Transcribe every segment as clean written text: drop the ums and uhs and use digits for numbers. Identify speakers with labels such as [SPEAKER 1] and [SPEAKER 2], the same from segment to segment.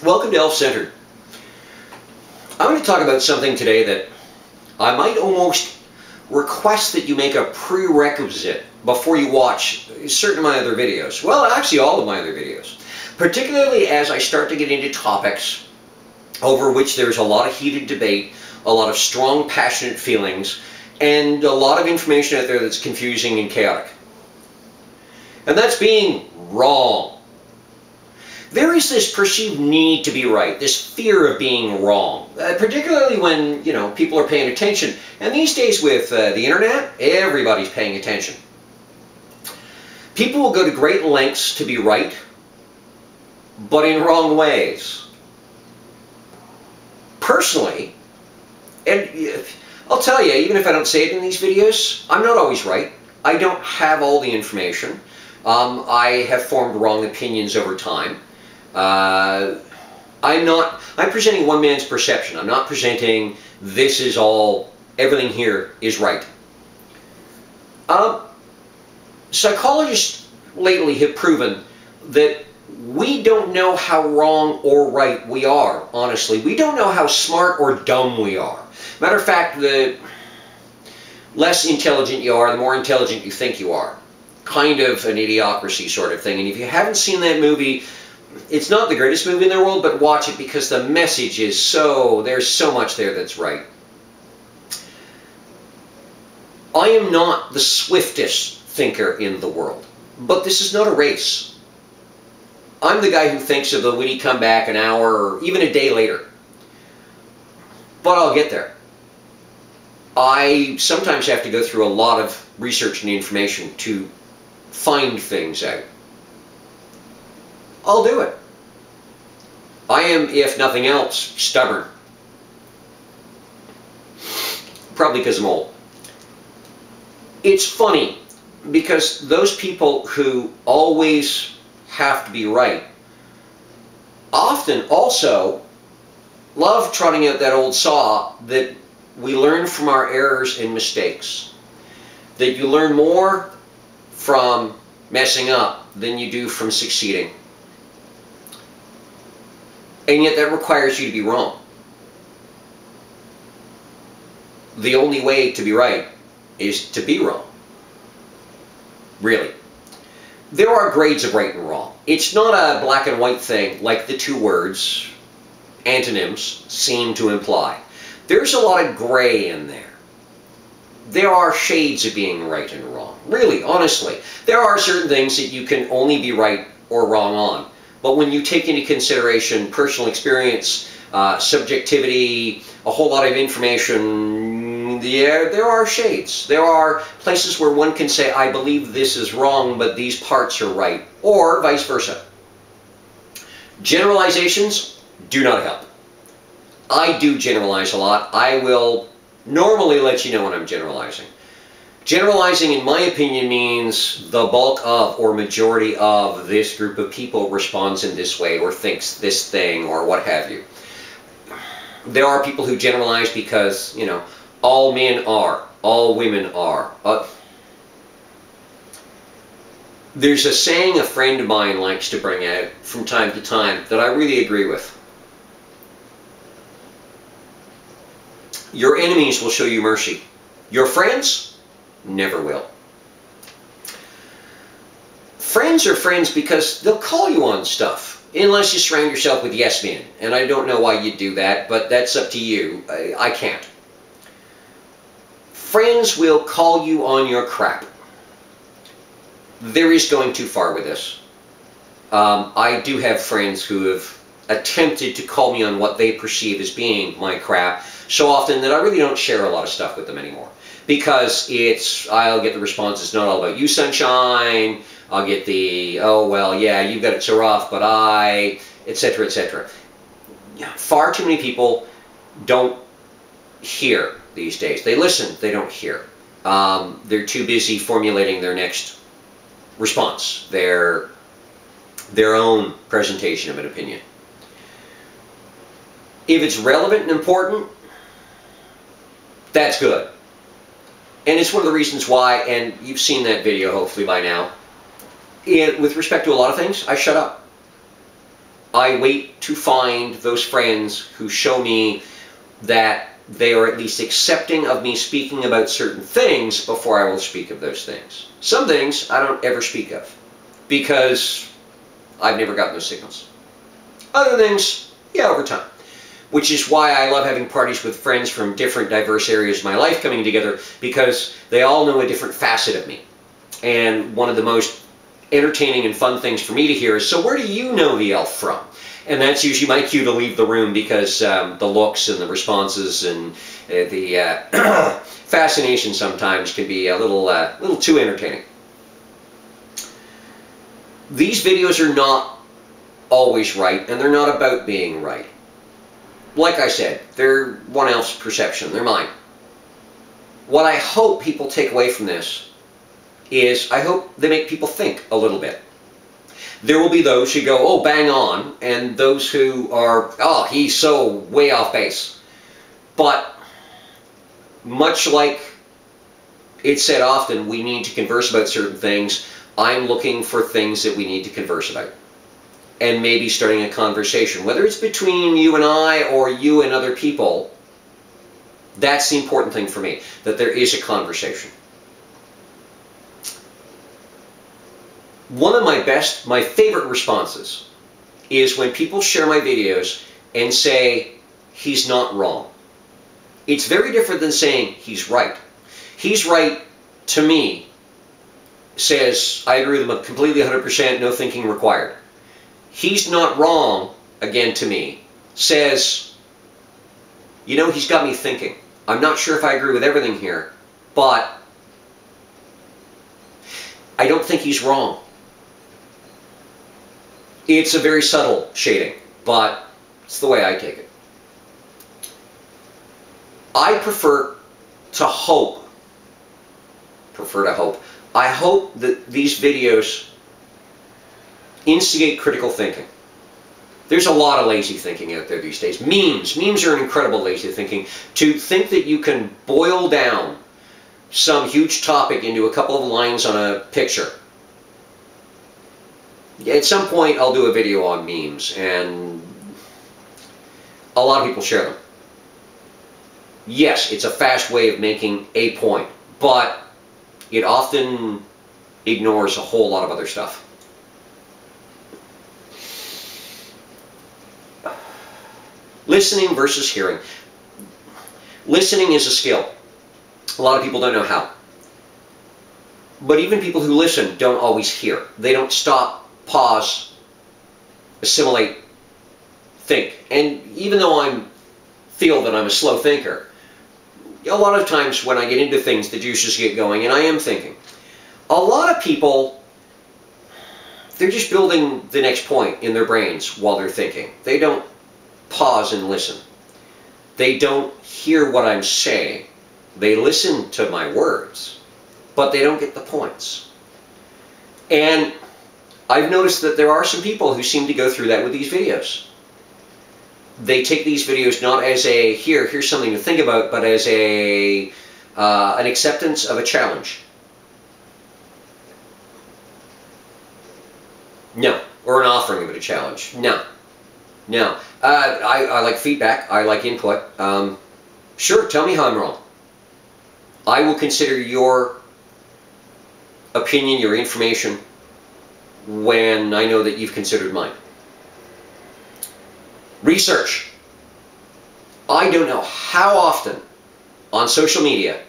[SPEAKER 1] Welcome to Elf-Centered. I'm going to talk about something today that I might almost request that you make a prerequisite before you watch certain of my other videos. Well, actually all of my other videos. Particularly as I start to get into topics over which there's a lot of heated debate, a lot of strong, passionate feelings, and a lot of information out there that's confusing and chaotic. And that's being wrong. There is this perceived need to be right, this fear of being wrong, particularly when, people are paying attention. And these days with the internet, everybody's paying attention. People will go to great lengths to be right, but in wrong ways. Personally, and I'll tell you, even if I don't say it in these videos, I'm not always right. I don't have all the information. I have formed wrong opinions over time. I'm presenting one man's perception. I'm not presenting this is all, everything here is right. Psychologists lately have proven that we don't know how wrong or right we are, honestly. We don't know how smart or dumb we are. Matter of fact, the less intelligent you are, the more intelligent you think you are. Kind of an idiocracy sort of thing. And if you haven't seen that movie, it's not the greatest movie in the world, but watch it because the message is there's so much there that's right. I am not the swiftest thinker in the world, but this is not a race. I'm the guy who thinks of the witty comeback an hour or even a day later. But I'll get there. I sometimes have to go through a lot of research and information to find things out. I'll do it. I am, if nothing else, stubborn. Probably because I'm old. It's funny because those people who always have to be right often also love trotting out that old saw that we learn from our errors and mistakes. That you learn more from messing up than you do from succeeding. And yet that requires you to be wrong. The only way to be right is to be wrong. Really. There are grades of right and wrong. It's not a black and white thing like the two words, antonyms, seem to imply. There's a lot of gray in there. There are shades of being right and wrong. Really, honestly. There are certain things that you can only be right or wrong on. But when you take into consideration personal experience, subjectivity, a whole lot of information, there are shades. There are places where one can say, I believe this is wrong, but these parts are right. Or vice versa. Generalizations do not help. I do generalize a lot. I will normally let you know when I'm generalizing. Generalizing, in my opinion, means the bulk of or majority of this group of people responds in this way or thinks this thing or what have you. There are people who generalize because, all men are, all women are. There's a saying a friend of mine likes to bring out from time to time that I really agree with. Your enemies will show you mercy. Your friends never will. Friends are friends because they'll call you on stuff, unless you surround yourself with yes men. And I don't know why you do that, but that's up to you. I can't. Friends will call you on your crap. There is going too far with this. I do have friends who have attempted to call me on what they perceive as being my crap so often that I really don't share a lot of stuff with them anymore. Because I'll get the response, it's not all about you, sunshine. I'll get the, oh, well, yeah, you've got it so rough, but etc., etc. Far too many people don't hear these days. They listen, they don't hear. They're too busy formulating their next response, their own presentation of an opinion. If it's relevant and important, that's good. And it's one of the reasons why, and you've seen that video hopefully by now, with respect to a lot of things, I shut up. I wait to find those friends who show me that they are at least accepting of me speaking about certain things before I will speak of those things. Some things I don't ever speak of because I've never gotten those signals. Other things, yeah, over time. Which is why I love having parties with friends from different diverse areas of my life coming together, because they all know a different facet of me. And one of the most entertaining and fun things for me to hear is, so where do you know the elf from? And that's usually my cue to leave the room, because the looks and the responses and the fascination sometimes can be a little too entertaining. These videos are not always right, and they're not about being right. Like I said, they're one elf's perception, they're mine. What I hope people take away from this is, I hope they make people think a little bit. There will be those who go, oh, bang on, and those who are, oh, he's so way off base. But much like it's said often, we need to converse about certain things. I'm looking for things that we need to converse about. And maybe starting a conversation, whether it's between you and I or you and other people. That's the important thing for me, that there is a conversation. One of my favorite responses is when people share my videos and say, he's not wrong. It's very different than saying he's right. He's right, to me, says, I agree with him completely 100%, no thinking required. He's not wrong, again to me, says, you know, he's got me thinking. I'm not sure if I agree with everything here, but I don't think he's wrong. It's a very subtle shading, but it's the way I take it. I prefer to hope, I hope that these videos instigate critical thinking. There's a lot of lazy thinking out there these days. Memes are an incredible lazy thinking. To think that you can boil down some huge topic into a couple of lines on a picture. At some point I'll do a video on memes, and a lot of people share them. Yes, it's a fast way of making a point, but it often ignores a whole lot of other stuff. Listening versus hearing. Listening is a skill. A lot of people don't know how. But even people who listen don't always hear. They don't stop, pause, assimilate, think. And even though I feel that I'm a slow thinker, a lot of times when I get into things, the juices get going, and I am thinking. A lot of people, they're just building the next point in their brains while they're thinking. They don't pause and listen. They don't hear what I'm saying. They listen to my words, but they don't get the points. And I've noticed that there are some people who seem to go through that with these videos. They take these videos not as a, here's something to think about, but as a an acceptance of a challenge. No. Or an offering of it a challenge. No. No. I like feedback. I like input. Sure, tell me how I'm wrong. I will consider your opinion, your information, when I know that you've considered mine. Research. I don't know how often on social media,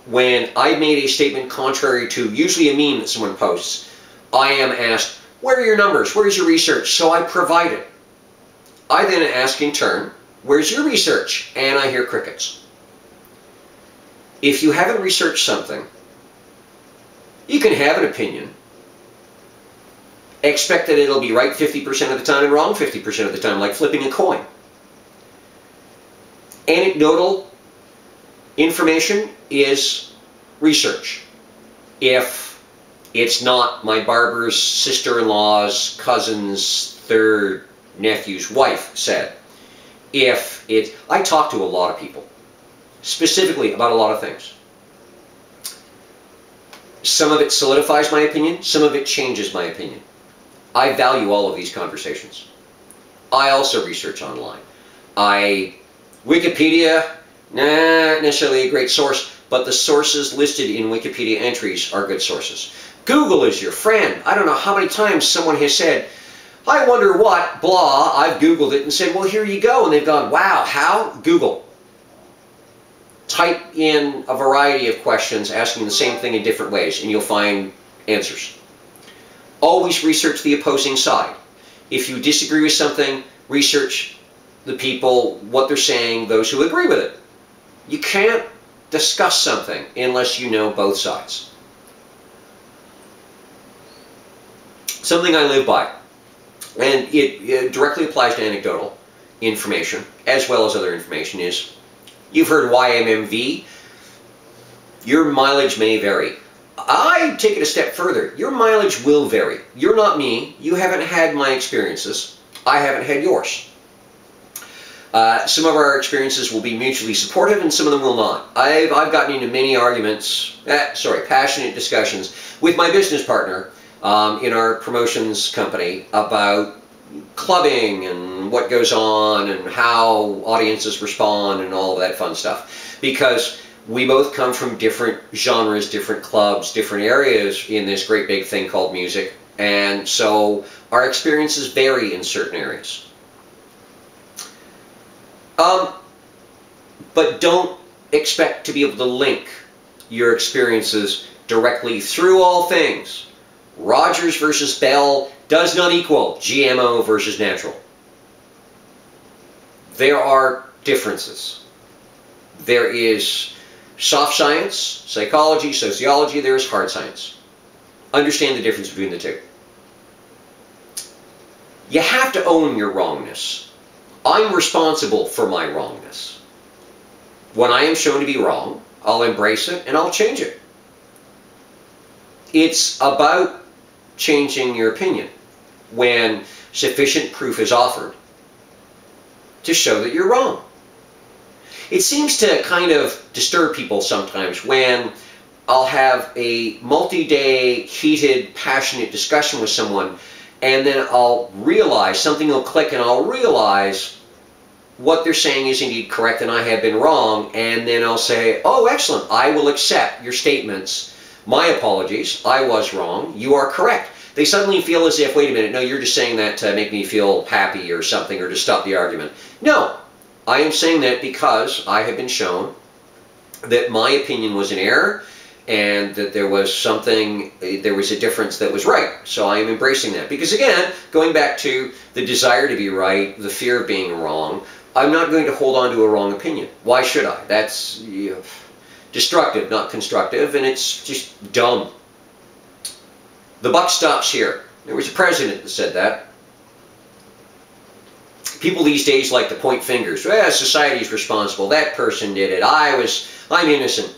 [SPEAKER 1] when I made a statement contrary to usually a meme that someone posts, I am asked, where are your numbers? Where's your research? So I provide it. I then ask in turn, where's your research? And I hear crickets. If you haven't researched something, you can have an opinion. Expect that it'll be right 50% of the time and wrong 50% of the time, like flipping a coin. Anecdotal information is research. If it's not my barber's sister-in-law's cousin's third nephew's wife said. If it, I talk to a lot of people, specifically about a lot of things. Some of it solidifies my opinion, some of it changes my opinion. I value all of these conversations. I also research online. Wikipedia, not necessarily a great source, but the sources listed in Wikipedia entries are good sources. Google is your friend. I don't know how many times someone has said, I wonder what, blah, I've Googled it and said, well, here you go. And they've gone, wow, how? Google. Type in a variety of questions asking the same thing in different ways, and you'll find answers. Always research the opposing side. If you disagree with something, research the people, what they're saying, those who agree with it. You can't discuss something unless you know both sides. Something I live by, and it directly applies to anecdotal information as well as other information, is you've heard YMMV. Your mileage may vary. I take it a step further. Your mileage will vary. You're not me. You haven't had my experiences. I haven't had yours. Some of our experiences will be mutually supportive and some of them will not. I've gotten into many passionate discussions with my business partner in our promotions company about clubbing and what goes on and how audiences respond and all of that fun stuff. Because we both come from different genres, different clubs, different areas in this great big thing called music. And so our experiences vary in certain areas. But don't expect to be able to link your experiences directly through all things. Rogers versus Bell does not equal GMO versus natural. There are differences. There is soft science, psychology, sociology, there is hard science. Understand the difference between the two. You have to own your wrongness. I'm responsible for my wrongness. When I am shown to be wrong, I'll embrace it and I'll change it. It's about changing your opinion when sufficient proof is offered to show that you're wrong. It seems to kind of disturb people sometimes when I'll have a multi-day, heated, passionate discussion with someone, and then I'll realize, something will click and I'll realize what they're saying is indeed correct and I have been wrong, and then I'll say, oh, excellent, I will accept your statements. My apologies, I was wrong, you are correct. They suddenly feel as if, wait a minute, no, you're just saying that to make me feel happy or something, or to stop the argument. No, I am saying that because I have been shown that my opinion was an error and that there was something, there was a difference that was right. So I am embracing that. Because again, going back to the desire to be right, the fear of being wrong, I'm not going to hold on to a wrong opinion. Why should I? That's destructive, not constructive, and it's just dumb. The buck stops here. There was a president that said that. People these days like to point fingers. Well, society's responsible. That person did it. I'm innocent.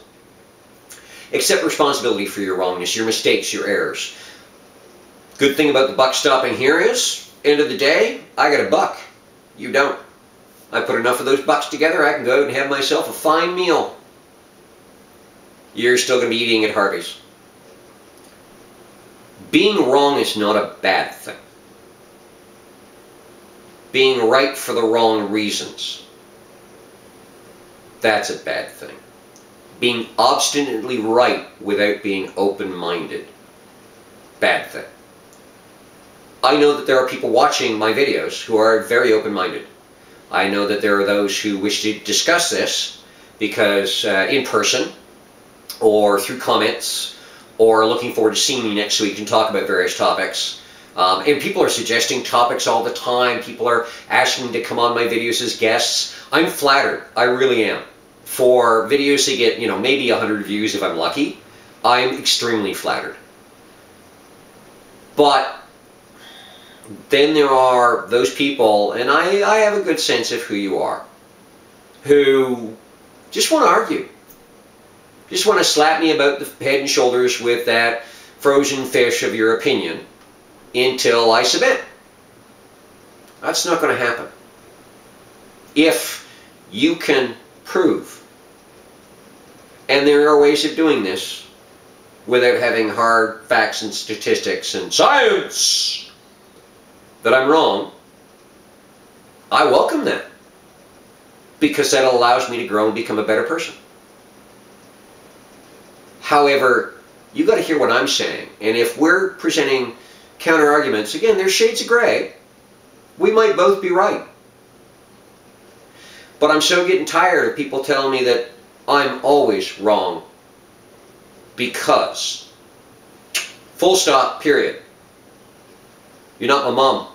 [SPEAKER 1] Accept responsibility for your wrongness, your mistakes, your errors. Good thing about the buck stopping here is, end of the day, I got a buck. You don't. I put enough of those bucks together, I can go out and have myself a fine meal. You're still going to be eating at Harvey's. Being wrong is not a bad thing. Being right for the wrong reasons, that's a bad thing. Being obstinately right without being open-minded, bad thing. I know that there are people watching my videos who are very open-minded. I know that there are those who wish to discuss this because in person or through comments or looking forward to seeing me next week and talk about various topics. And people are suggesting topics all the time. People are asking me to come on my videos as guests. I'm flattered. I really am. For videos that get, maybe 100 views if I'm lucky, I'm extremely flattered. But then there are those people, and I have a good sense of who you are, who just want to argue. Just want to slap me about the head and shoulders with that frozen fish of your opinion until I submit. That's not going to happen. If you can prove, and there are ways of doing this without having hard facts and statistics and science, that I'm wrong, I welcome that, because that allows me to grow and become a better person. However, you've got to hear what I'm saying. And if we're presenting counter-arguments, again, there's shades of gray. We might both be right. But I'm so getting tired of people telling me that I'm always wrong because. Full stop, period. You're not my mom.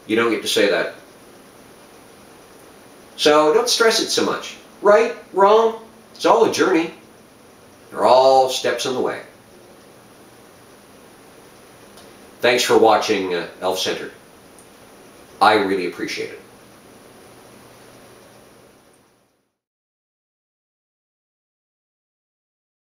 [SPEAKER 1] You don't get to say that. So don't stress it so much. Right, wrong, it's all a journey. They're all steps on the way. Thanks for watching Elf Centered. I really appreciate it.